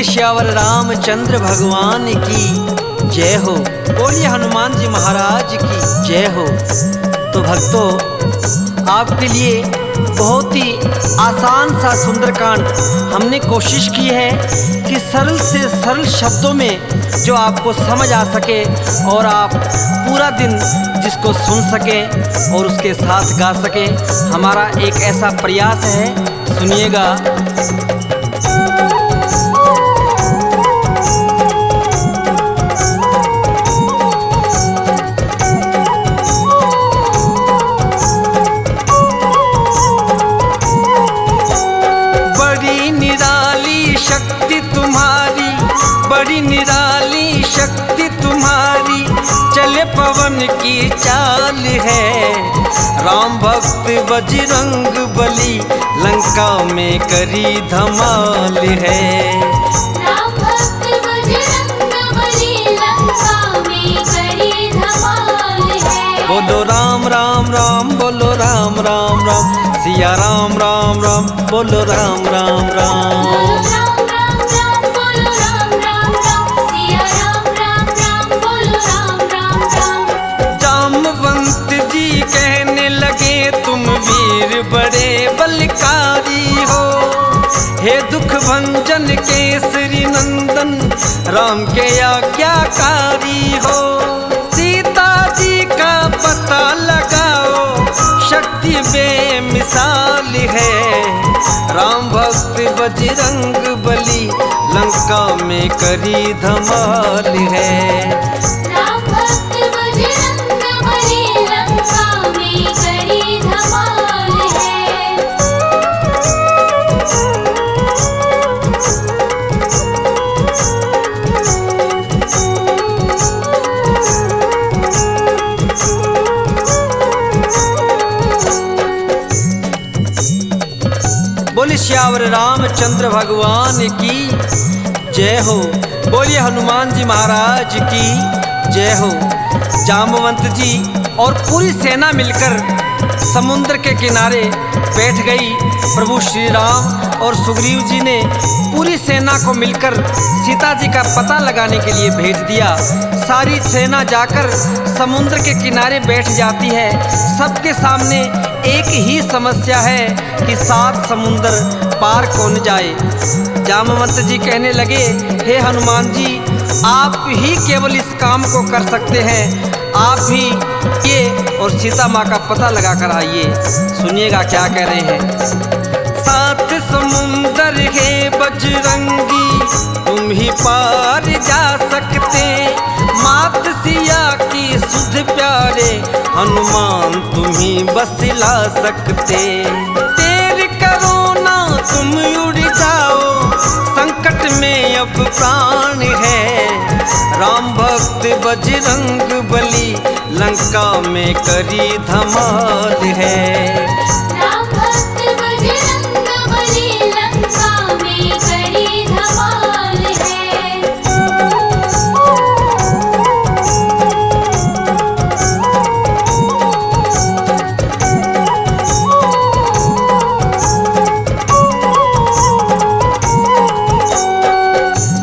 श्यावर रामचंद्र भगवान की जय हो। बोलिए हनुमान जी महाराज की जय हो। तो भक्तों, आपके लिए बहुत ही आसान सा सुंदरकांड हमने कोशिश की है कि सरल से सरल शब्दों में जो आपको समझ आ सके और आप पूरा दिन जिसको सुन सकें और उसके साथ गा सकें। हमारा एक ऐसा प्रयास है, सुनिएगा। बड़ी निराली शक्ति तुम्हारी, चले पवन की चाल है। राम भक्त बजरंग बली, लंका में करी धमाल है। राम भक्त बजरंग बली, लंका में करी धमाल है। बोलो राम राम राम, बोलो राम राम राम, सिया राम राम राम, बोलो राम राम राम। कहने लगे तुम वीर बड़े बलकारी हो, हे दुख भंजन केसरी नंदन, राम के आज्ञाकारी हो। सीता जी का पता लगाओ, शक्ति बेमिसाल है। राम भक्त बजरंग बली, लंका में करी धमाल है। बोलिए श्यावर रामचंद्र भगवान की जय हो। बोलिए हनुमान जी महाराज की जय हो। जामवंत जी और पूरी सेना मिलकर समुद्र के किनारे बैठ गई। प्रभु श्री राम और सुग्रीव जी ने पूरी सेना को मिलकर सीता जी का पता लगाने के लिए भेज दिया। सारी सेना जाकर समुद्र के किनारे बैठ जाती है। सबके सामने एक ही समस्या है कि 7 समुंदर पार कौन जाए। जामवंत जी कहने लगे, हे हनुमान जी, आप ही केवल इस काम को कर सकते हैं। आप ही ये और सीता माँ का पता लगा कर आइए। सुनिएगा क्या कह रहे हैं। 7 समुंदर है बजरंगी, तुम ही पार जा सकते। मात सिया की सुध प्यारे, हनुमान तुम ही बस ला सकते। देर करो ना तुम उड़ जाओ, संकट में अब प्राण है। राम भक्त बजरंग बली, लंका में करी धमाल है। राम भक्त बजरंग बली, लंका में करी धमाल है।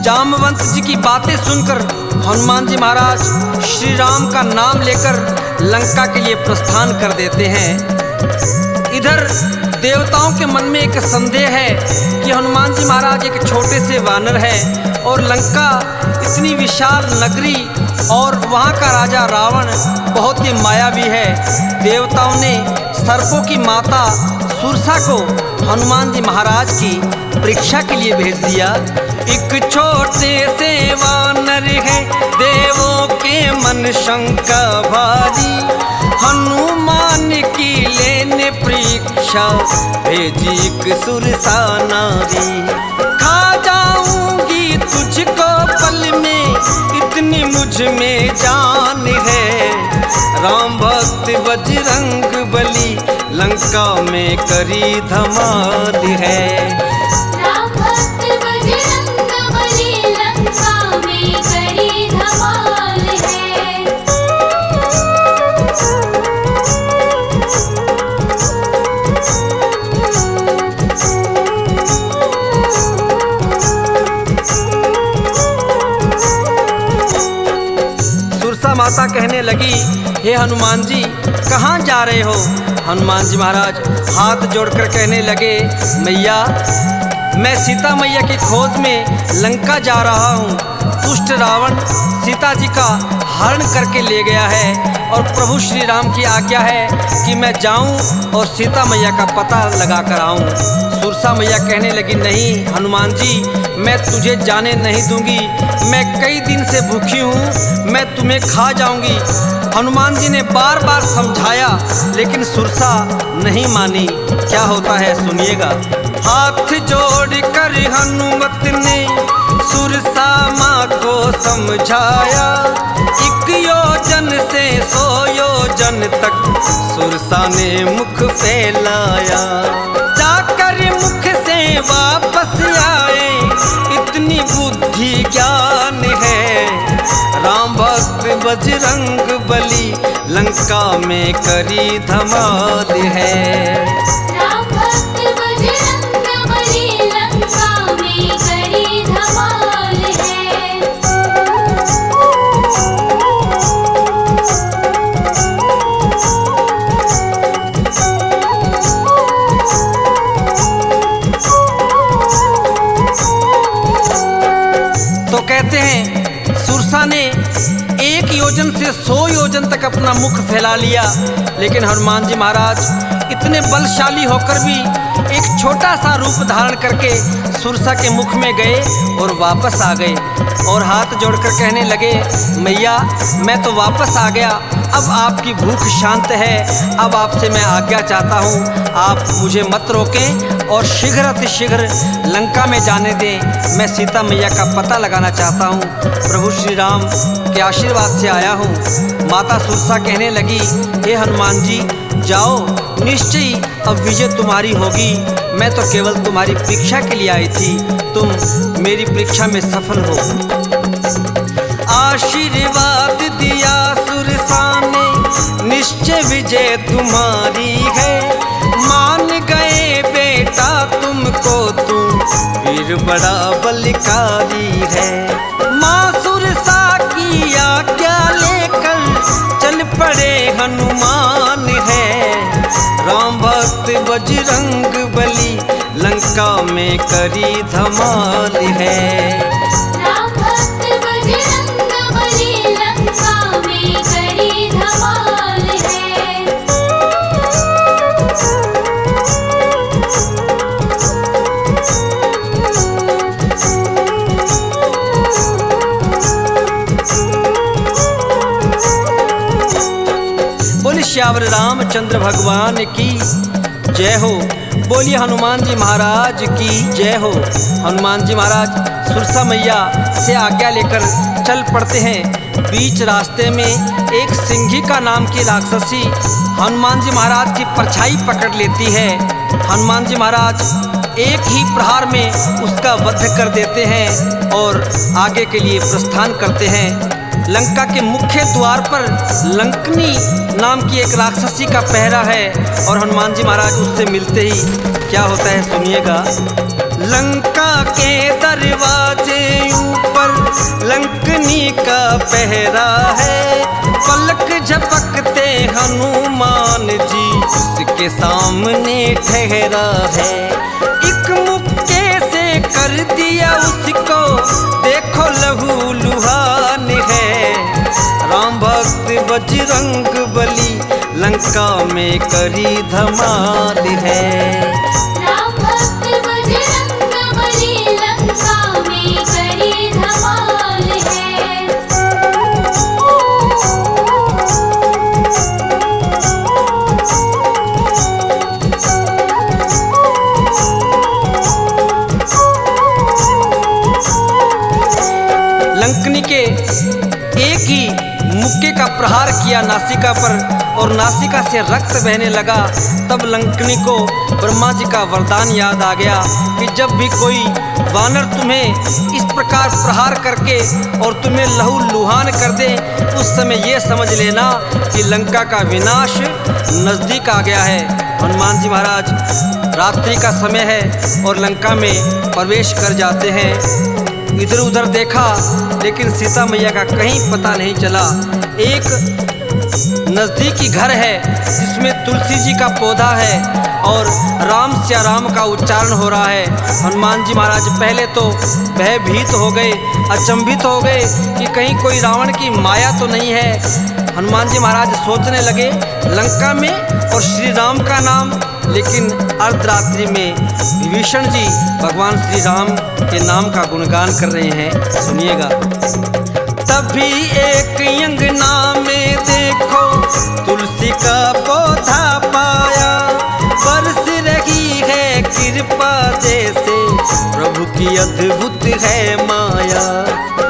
जामवंत जी की बातें सुनकर हनुमान जी महाराज श्री राम का नाम लेकर लंका के लिए प्रस्थान कर देते हैं। इधर देवताओं के मन में एक संदेह है कि हनुमान जी महाराज एक छोटे से वानर हैं और लंका इतनी विशाल नगरी और वहाँ का राजा रावण बहुत ही मायावी है। देवताओं ने सर्पों की माता सुरसा को हनुमान जी महाराज की परीक्षा के लिए भेज दिया। एक छोटे से वानर है, देवों के मन शंका भारी। हनुमान की लेने परीक्षा, भेजी एक सुरसा नारी। खा जाऊंगी तुझको पल में, इतनी मुझ में जान है। राम भक्त बजरंग बली, लंका में करी धमाल है। राम भक्त बजरंग बली, लंका में करी धमाल है। माता कहने लगी, हे हनुमान जी कहाँ जा रहे हो? हनुमान जी महाराज हाथ जोड़कर कहने लगे, मैया मैं सीता मैया की खोज में लंका जा रहा हूँ। दुष्ट रावण सीता जी का हरण करके ले गया है और प्रभु श्री राम की आज्ञा है कि मैं जाऊं और सीता मैया का पता लगा कर आऊं। सुरसा मैया कहने लगी, नहीं हनुमान जी मैं तुझे जाने नहीं दूंगी, मैं कई दिन से भूखी हूँ, मैं तुम्हें खा जाऊंगी। हनुमान जी ने बार बार समझाया लेकिन सुरसा नहीं मानी। क्या होता है सुनिएगा। हाथ जोड़ कर हनुमत ने सुरसा माँ को समझाया, 1 योजन से 100 योजन तक सुरसा ने मुख फैलाया। जाकर मुख से वापस आए, इतनी बुद्धि ज्ञान है, राम भक्त बजरंग बली लंका में करी धमाल है। राम भक्त बजरंग बली लंका में करी धमाल है। तो कहते हैं सुरसा ने 1 योजन से 100 योजन तक अपना मुख फैला लिया, लेकिन हनुमान जी महाराज इतने बलशाली होकर भी एक छोटा सा रूप धारण करके सुरसा के मुख में गए और वापस आ गए और हाथ जोड़कर कहने लगे, मैया मैं तो वापस आ गया, अब आपकी भूख शांत है, अब आपसे मैं आज्ञा चाहता हूँ, आप मुझे मत रोकें और शीघ्र अतिशीघ्र लंका में जाने दें। मैं सीता मैया का पता लगाना चाहता हूँ, प्रभु श्री राम के आशीर्वाद से आया हूँ। माता सुरसा कहने लगी, हे हनुमान जी जाओ, निश्चय अब विजय तुम्हारी होगी, मैं तो केवल तुम्हारी परीक्षा के लिए आई थी, तुम मेरी परीक्षा में सफल हो। आशीर्वाद दिया सुरसा ने, निश्चय विजय तुम्हारी है, मान गए बेटा तुमको, तुम वीर बड़ा बलकारी है। माँ सुरसा की आज्ञा लेकर चल पड़े हनुमान है, राम भक्त बजरंग बली लंका में करी धमाल है। राम भक्त बजरंग बली लंका में करी धमाल है। बोलिए श्यावर रामचंद्र भगवान की जय हो। बोलिए हनुमान जी महाराज की जय हो। हनुमान जी महाराज सुरसा मैया से आज्ञा लेकर चल पड़ते हैं। बीच रास्ते में एक सिंहिका नाम की राक्षसी हनुमान जी महाराज की परछाई पकड़ लेती है। हनुमान जी महाराज एक ही प्रहार में उसका वध कर देते हैं और आगे के लिए प्रस्थान करते हैं। लंका के मुख्य द्वार पर लंकनी नाम की एक राक्षसी का पहरा है और हनुमान जी महाराज उससे मिलते ही क्या होता है सुनिएगा। लंका के दरवाजे ऊपर लंकनी का पहरा है, पलक झपकते हनुमान जी उसके सामने ठहरा है। एक मुक्के से कर दिया उसको देखो लहू लुहान है, राम भक्त बजरंग बली लंका में करी धमाल है। राम भक्त बजरंग बली लंका में करी धमाल है। लंकनी के एक ही मुक्के का प्रहार किया नासिका पर और नासिका से रक्त बहने लगा। तब लंकनी को ब्रह्मा जी का वरदान याद आ गया कि जब भी कोई वानर तुम्हें इस प्रकार प्रहार करके और तुम्हें लहू लुहान कर दे, उस समय ये समझ लेना कि लंका का विनाश नज़दीक आ गया है। हनुमान जी महाराज रात्रि का समय है और लंका में प्रवेश कर जाते हैं। इधर उधर देखा लेकिन सीता मैया का कहीं पता नहीं चला। एक नज़दीकी घर है जिसमें तुलसी जी का पौधा है और राम सिया राम का उच्चारण हो रहा है। हनुमान जी महाराज पहले तो भयभीत हो गए, अचंभित हो गए कि कहीं कोई रावण की माया तो नहीं है। हनुमान जी महाराज सोचने लगे लंका में और श्री राम का नाम, लेकिन अर्धरात्रि में विभीषण जी भगवान श्री राम के नाम का गुणगान कर रहे हैं। सुनिएगा। तभी एक अंगना में देखो तुलसी का पौधा पाया, बरस रही है कृपा जैसे प्रभु की अद्भुत है माया।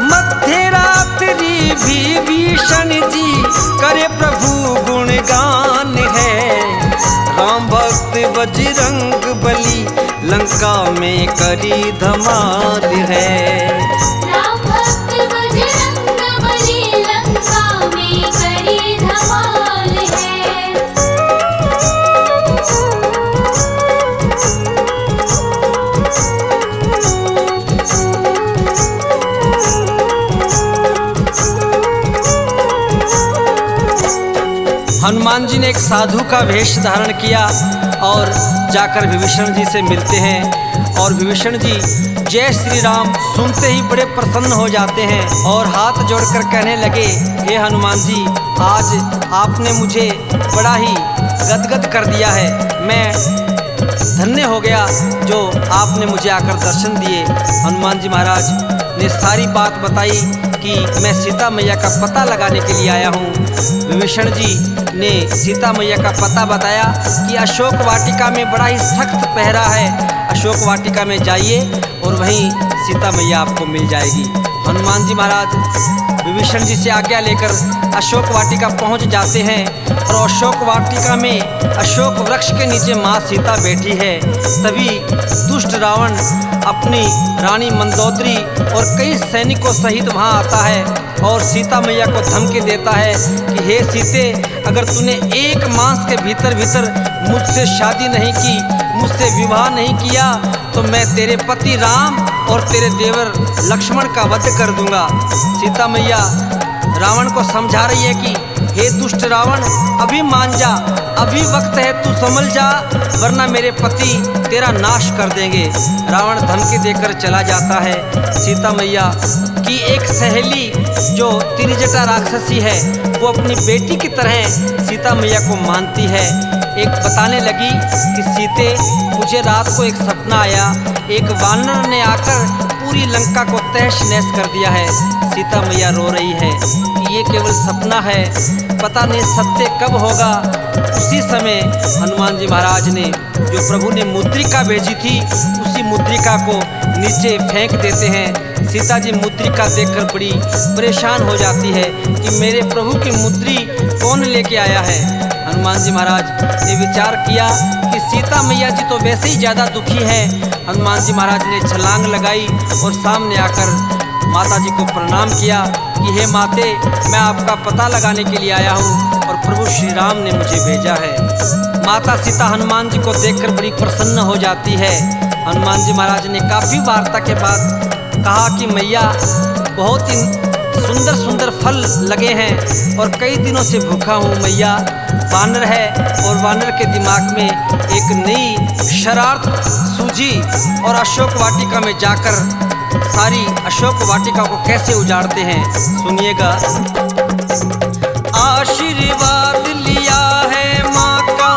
मध्य रात्रि भी विभीषण जी करे प्रभु गुणगान है, राम भक्त बजरंग बली लंका में करी धमाल है। राम भक्त बजरंग बली लंका में करी धमाल है। हनुमान जी ने एक साधु का वेश धारण किया और जाकर विभीषण जी से मिलते हैं और विभीषण जी जय श्री राम सुनते ही बड़े प्रसन्न हो जाते हैं और हाथ जोड़कर कहने लगे, हे हनुमान जी, आज आपने मुझे बड़ा ही गदगद कर दिया है। मैं धन्य हो गया जो आपने मुझे आकर दर्शन दिए। हनुमान जी महाराज ने सारी बात बताई कि मैं सीता मैया का पता लगाने के लिए आया हूँ। विभीषण जी ने सीता मैया का पता बताया कि अशोक वाटिका में बड़ा ही सख्त पहरा है, अशोक वाटिका में जाइए और वहीं सीता मैया आपको मिल जाएगी। हनुमान जी महाराज विभीषण जी से आज्ञा लेकर अशोक वाटिका पहुंच जाते हैं और अशोक वाटिका में अशोक वृक्ष के नीचे माँ सीता बैठी है। तभी दुष्ट रावण अपनी रानी मंदोदरी और कई सैनिकों सहित वहां आता है और सीता मैया को धमकी देता है कि हे सीते, अगर तूने एक मास के भीतर मुझसे शादी नहीं की, मुझसे विवाह नहीं किया, तो मैं तेरे पति राम और तेरे देवर लक्ष्मण का वध कर दूंगा। सीता मैया रावण को समझा रही है कि हे दुष्ट रावण, अभी मान जा, अभी वक्त है, तू संभल जा, वरना मेरे पति तेरा नाश कर देंगे। रावण धमकी देकर चला जाता है। सीता मैया की एक सहेली जो त्रिजटा राक्षसी है वो अपनी बेटी की तरह सीता मैया को मानती है। एक बताने लगी कि सीते, मुझे रात को एक सपना आया, एक वानर ने आकर पूरी लंका को तहस नहस कर दिया है। सीता मैया रो रही है कि ये केवल सपना है, पता नहीं सत्य कब होगा। उसी समय हनुमान जी महाराज ने जो प्रभु ने मुद्रिका भेजी थी उसी मुद्रिका को नीचे फेंक देते हैं। सीता जी मुद्रिका देखकर बड़ी परेशान हो जाती है कि मेरे प्रभु की मुद्री कौन लेके आया है। हनुमान जी महाराज ने विचार किया कि सीता मैया जी तो वैसे ही ज़्यादा दुखी है। हनुमान जी महाराज ने छलांग लगाई और सामने आकर माता जी को प्रणाम किया कि हे माते, मैं आपका पता लगाने के लिए आया हूँ और प्रभु श्री राम ने मुझे भेजा है। माता सीता हनुमान जी को देखकर बड़ी प्रसन्न हो जाती है। हनुमान जी महाराज ने काफ़ी वार्ता के बाद कहा कि मैया, बहुत ही सुंदर सुंदर फल लगे हैं और कई दिनों से भूखा हूँ मैया। वानर है और वानर के दिमाग में एक नई शरारत सूझी और अशोक वाटिका में जाकर सारी अशोक वाटिका को कैसे उजाड़ते हैं, सुनिएगा। आशीर्वाद लिया है माँ का,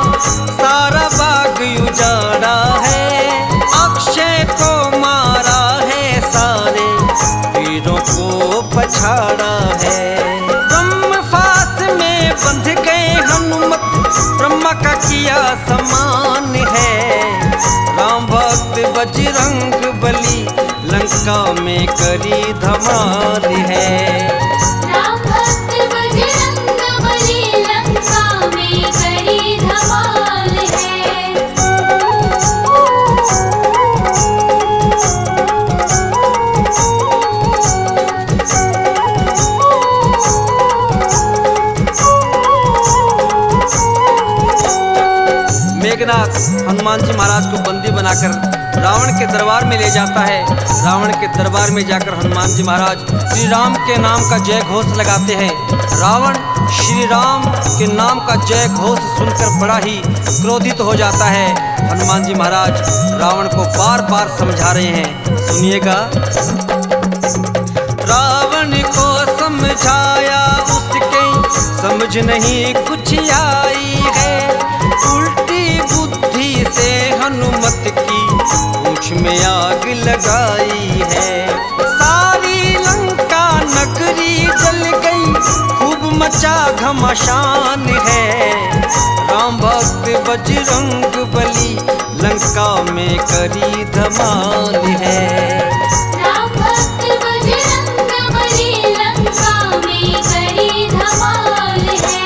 सारा बाग उजाड़ा है, अक्षय को मारा है, सारे वीरों को पछाड़ा है। ब्रह्मफास में बंध गए हनुमत, ब्रह्मा का किया समान है, राम भक्त बजरंग बली लंका में करी धमाल है। राम भक्त बजरंग बली लंका में करी धमाल है। मेघनाथ हनुमान जी महाराज को बंदी बनाकर रावण के दरबार में ले जाता है। रावण के दरबार में जाकर हनुमान जी महाराज श्री राम के नाम का जय घोष लगाते हैं। रावण श्री राम के नाम का जय घोष सुनकर बड़ा ही क्रोधित हो जाता है। हनुमान जी महाराज रावण को बार बार समझा रहे हैं, सुनिएगा। रावण को समझाया उसके समझ नहीं कुछ आई है, उल्टी बुद्धि से हनुमत की पूंछ में आग लगाई है। सारी लंका नगरी जल गई, खूब मचा घमासान है। राम भक्त बजरंग बली लंका में करी धमाल है। राम भक्त बजरंग बली लंका में करी धमाल है।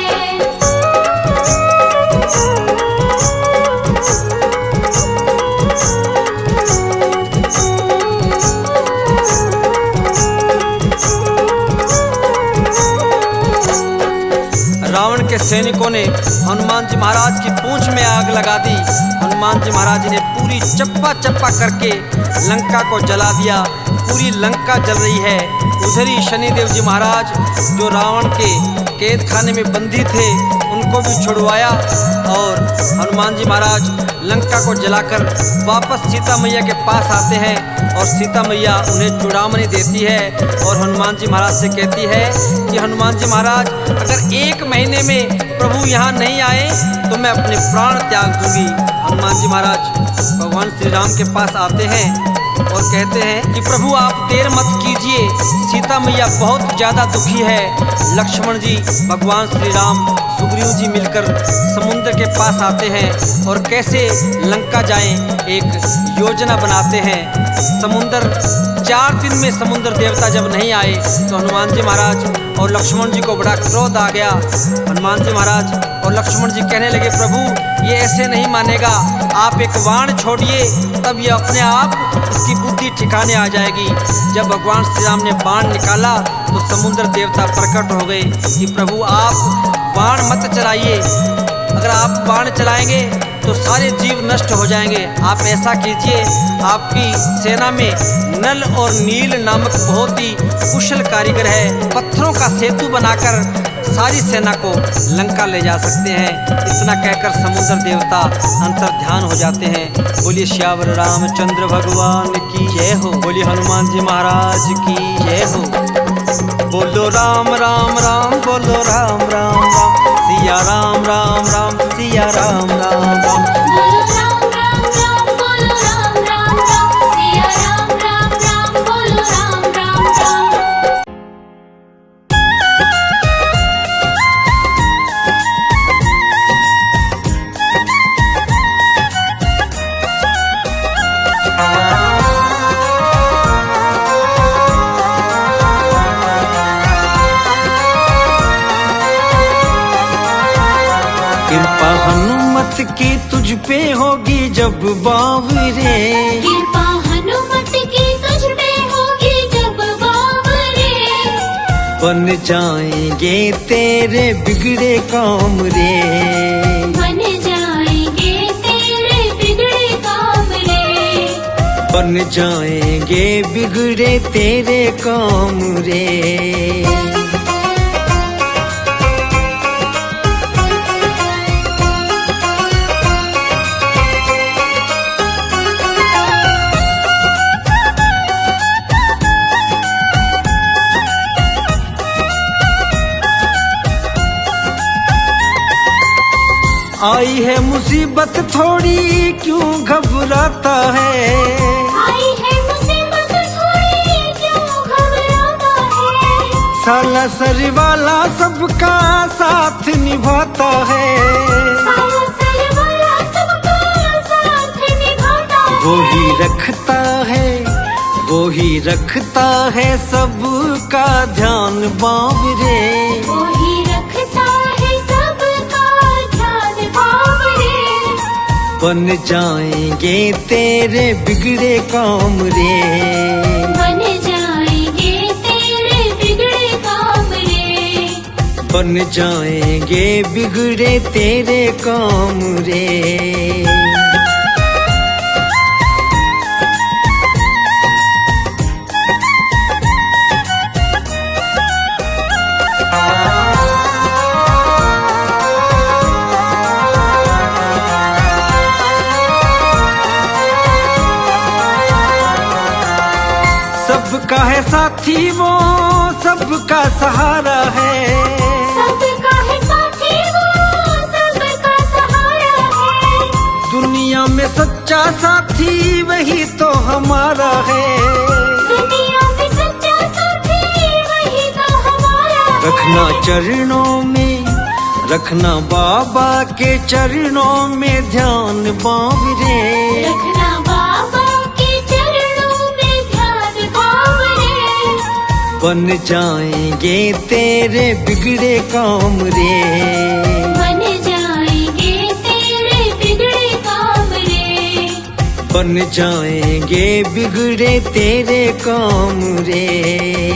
रावण के सैनिकों ने हनुमान जी महाराज की पूंछ में आग लगा दी। हनुमान जी महाराज ने पूरी चप्पा चप्पा करके लंका को जला दिया। पूरी लंका जल रही है। उधर ही शनिदेव जी महाराज जो रावण के कैद खाने में बंदी थे उनको भी छुड़वाया और हनुमान जी महाराज लंका को जलाकर वापस सीता मैया के पास आते हैं और सीता मैया उन्हें चूड़ामणि देती है और हनुमान जी महाराज से कहती है कि हनुमान जी महाराज अगर 1 महीने में प्रभु यहाँ नहीं आए तो मैं अपने प्राण त्याग दूंगी। हनुमान जी महाराज भगवान श्री राम के पास आते हैं और कहते हैं कि प्रभु आप देर मत कीजिए, सीता मैया बहुत ज़्यादा दुखी है। लक्ष्मण जी, भगवान श्री राम, सुग्रीव जी मिलकर समुद्र के पास आते हैं और कैसे लंका जाएं एक योजना बनाते हैं। समुद्र 4 दिन में समुद्र देवता जब नहीं आए तो हनुमान जी महाराज और लक्ष्मण जी को बड़ा क्रोध आ गया। हनुमान जी महाराज और लक्ष्मण जी कहने लगे प्रभु ये ऐसे नहीं मानेगा, आप एक बाण छोड़िए तब ये अपने आप इसकी बुद्धि ठिकाने आ जाएगी। जब भगवान श्री राम ने बाण निकाला तो समुद्र देवता प्रकट हो गए कि प्रभु आप बाण मत चलाइए, अगर आप बाण चलाएंगे तो सारे जीव नष्ट हो जाएंगे। आप ऐसा कीजिए, आपकी सेना में नल और नील नामक बहुत ही कुशल कारीगर है, पत्थरों का सेतु बनाकर सारी सेना को लंका ले जा सकते हैं। इतना कहकर समुद्र देवता अंतर ध्यान हो जाते हैं। बोलिए श्यावर रामचंद्र भगवान की जय हो। बोलिए हनुमान जी महाराज की जय हो। बोलो राम राम राम, बोलो राम राम राम, सिया राम राम राम, सिया राम राम राम। बोलो राम राम राम, बोलो राम राम राम, सिया राम राम राम, बोलो राम राम राम। कृपा हनुमत की तुझ पे होगी जब बावरे, कृपा हनुमत की तुझ पे होगी जब बावरे, बन जाएंगे तेरे बिगड़े काम रे, बन जाएंगे तेरे बिगड़े काम रे, बन जाएंगे बिगड़े तेरे काम रे। आई है मुसीबत थोड़ी क्यों घबराता है, आई है मुसीबत थोड़ी क्यों घबराता है, साला सर वाला सबका साथ निभाता है, साला सर वाला सबका साथ निभाता है, वो ही रखता है सबका ध्यान बावरे, वो ही रखता है सबका ध्यान बावरे, बन जाएंगे तेरे बिगड़े काम रे, बन जाएंगे तेरे बिगड़े काम रे, बन जाएंगे बिगड़े तेरे काम रे। सबका है साथी वो, सबका सहारा है। सबका है साथी वो, सबका सहारा है। दुनिया में सच्चा साथी वही तो हमारा है। दुनिया में सच्चा साथी वही तो हमारा है। रखना चरणों में, रखना बाबा के चरणों में ध्यान बाबरे। रखना बाबा के चरणों में ध्यान बाबरे। बन जाएंगे तेरे बिगड़े काम रे। बन जाएंगे तेरे बिगड़े काम रे। बन जाएंगे बिगड़े तेरे काम रे।